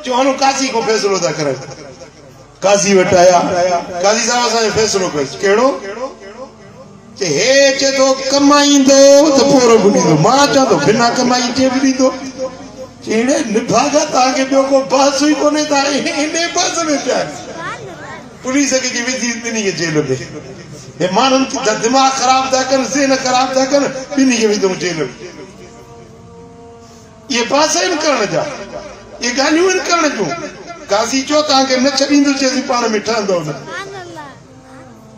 चौहानो काजी को फैसलो था कर काजी वटाया काजी साहब असा फैसलो कर केड़ो चे हे चे तो कमाई दो तो पूरो बुनी दो मां चा तो बिना कमाई चे बुनी दो चेड़े निभागा ताके बियो को बास हुई कोने ता इने बास में प्यार पुलिस के विधि बिनी के जेल में ये मानन का दिमाग खराब था कर ज़हन खराब था कर बिनी के विधि जेल में ये बास इन करने जा ये गालियों इन करने जो काजी चो ताके न छडींदो चे पाण में ठंदो न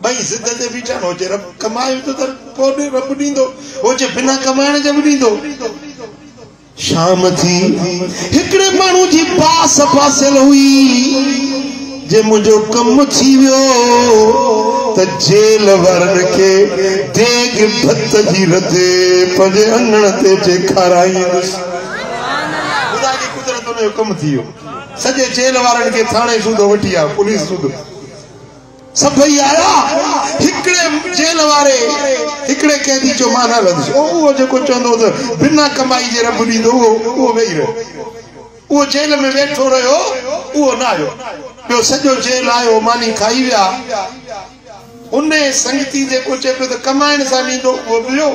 भाई जिद ते बीठा हो जे रब कमायो तो तर कोने रब दींदो हो जे बिना कमाने जब दींदो शाम थी हिकड़े मानू जी पास पासल हुई जे मुझो कम थी वियो त जेल वारन के देग भत जी रते पंजे अंगण ते जे खाराई खुदा की कुदरत में कम थियो सजे जेल वारन के थाने सूदो वटिया पुलिस सूदो सब भई आया हिकड़े जेल वारे हिकड़े कैदी जो माना लद ओ जो चंदो तो बिना कमाई जे रब दींदो वो वेई रहे वो जेल में बैठो रहो वो ना आयो बे सजो जेल आयो मानी खाई विया उन्ने संगति जे को चे पे तो कमाइण सा नींदो वो बियो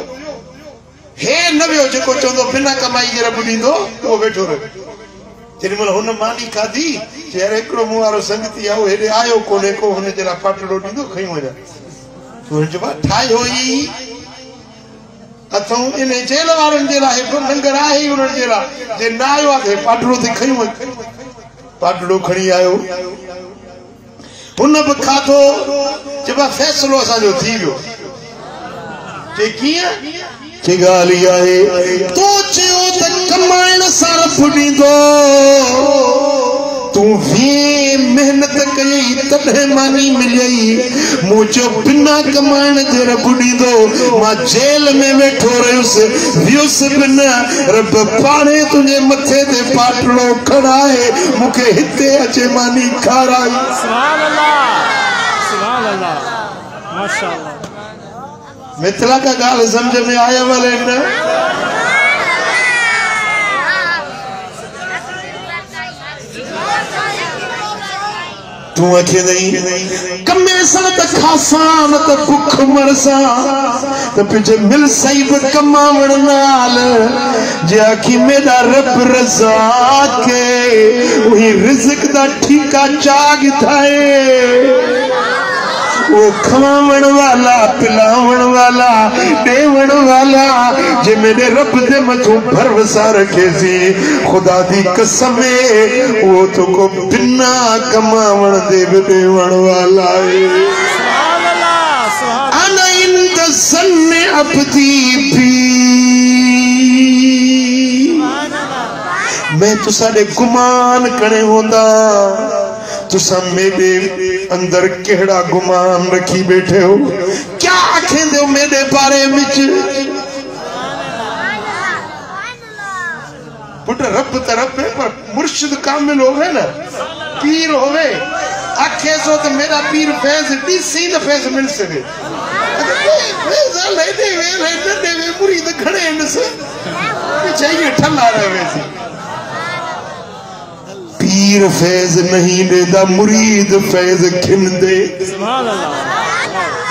हे न बियो जे को चंदो बिना कमाई जे रब दींदो वो बैठो रहे तेरी मन हुन मानी खादी चेहरे एकड़ो मुवारो संगति आओ हेडे आयो कोने को हुन जरा पाटड़ो दींदो खई वजा तो जबा ठाई होई अथो इने जेल वारन जे ला हिक नंगर आहे उन जे ला जे ना आयो आहे पाटड़ो ते खई वज पाटड़ो खणी आयो हुन ब खाधो जबा फैसलो असा जो थी गयो जे किया के गाली आहे तो चयो त कमाइण सार फुडींदो तू भी मेहनत कई तडे मानी मिलई मुझो बिना कमाइण जे फुडींदो मां जेल में बैठो रहुस वियुस बिना रब पाणे तुझे मथे ते पाटड़ो खड़ाए मुके हिते अचे मानी खाराई सुभान अल्लाह माशाअल्लाह मिथिला का गाल समझ में आया वाले न तू अखे नहीं कमे सा त खासा न त भुख मरसा त पिजे मिल सही ब कमावण नाल जे आखी मेरा रब रजा के वही रिज़्क दा ठीका चाग थाए वो खवावण वाला पिलावण वाला देवण वाला जे मेरे रब दे मथू भरोसा रखे सी खुदा दी कसम वो तो को बिना कमावण दे देवण वाला है सुभान अल्लाह अना इन तसन्न अब्दी भी मैं तो साडे गुमान करे होंदा तुसा मेरे अंदर केड़ा गुमान रखी बैठे हो क्या आखेंदे हो मेरे बारे में पुट रब तरफ है पर मुर्शिद कामिल होवे ना पीर होवे आखे सो तो मेरा पीर फैज डीसी द फैज मिल सके फैज ले दे मुरीद खड़े न से चाहिए ठल्ला रहे सी पीर फैज नहीं देता मुरीद फैज खिन दे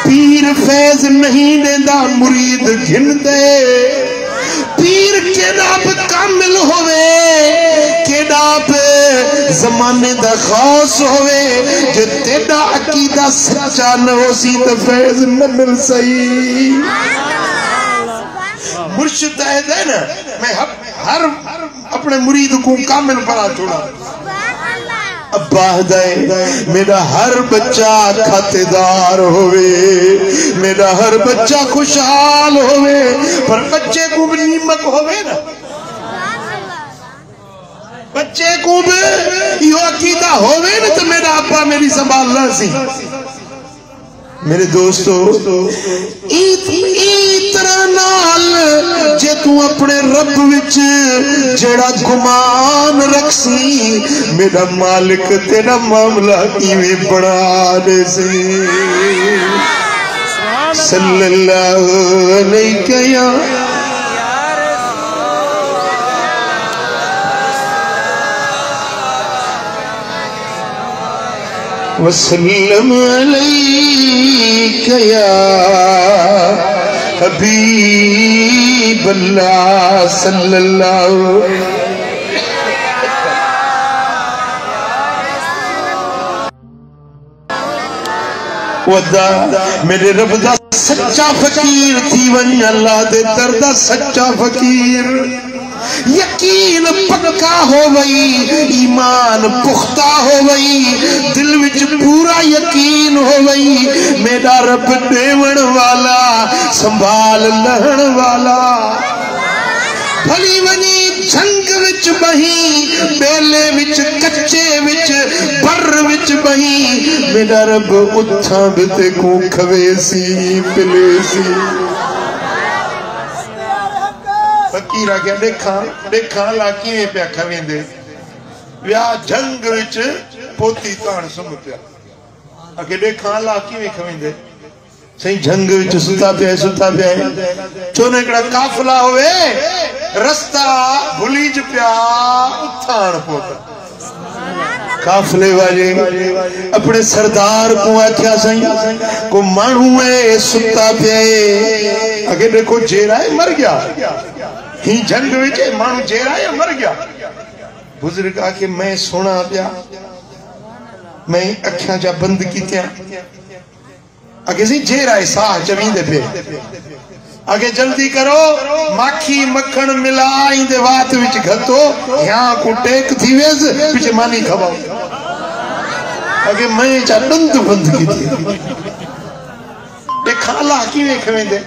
पीर फैज नहीं देता मुरीद खिन दे पीर केड़ा कामिल होवे केड़ा जमाने दा खास होवे जे तेरा अकीदा सच्चा न होसी तो फैज न मिल सही मुर्शिद है ना मैं हर अपने मुरीद को कामिल बना छोड़ा अब्बा दे मेरा हर बच्चा खातेदार होवे मेरा हर बच्चा खुशहाल होवे पर बच्चे को भी नीमक होवे ना बच्चे को भी यो अकीदा होवे ना तो मेरा अब्बा मेरी संभालना सी मेरे दोस्तों इतना नाल जे तू अपने रब विच जेड़ा गुमान रखसी मेरा मालिक तेरा मामला इवें बना दे सी सल्लल्लाहु अलैहि या वसल्लम अलैका या हबीब अल्लाह सल्लल्लाहु वदा मेरे रब दा सच्चा फकीर थी वन अल्लाह दे दर दा सच्चा फकीर यकीन पक्का हो गई ईमान पुख्ता हो गई दिल विच पूरा यकीन हो गई मेरा रब देवण वाला संभाल लहण वाला भली वनी जंग विच बही बेले विच कच्चे विच बर विच बही मेरा रब उठा बिते को खवेसी पिलेसी फकीर आख्या देखा देखा ला किवें पिया खवेंदे व्या जंग विच पोती ताण सुम पिया आखे देखा ला किवें खवेंदे सही जंग विच सुता पिया चोने एकड़ा काफला होवे रस्ता भुलीज पिया उठाण पोता काफले वाले अपने सरदार को आख्या सही को मानू है सुता पे अगे देखो जेरा है मर गया ही जंग विच मानू जेरा है मर गया बुजुर्ग आके मैं सोना पिया मैं अखियां जा बंद कीतियां अगे सी जेरा है साह चवींदे पे आगे जल्दी करो माखी मक्खन मिला इंदे वात विच घतो यहां को टेक थी वेज पीछे मानी खवाओ आगे मैं चा दंद बंद की थी देखा ला किवें खवेंदे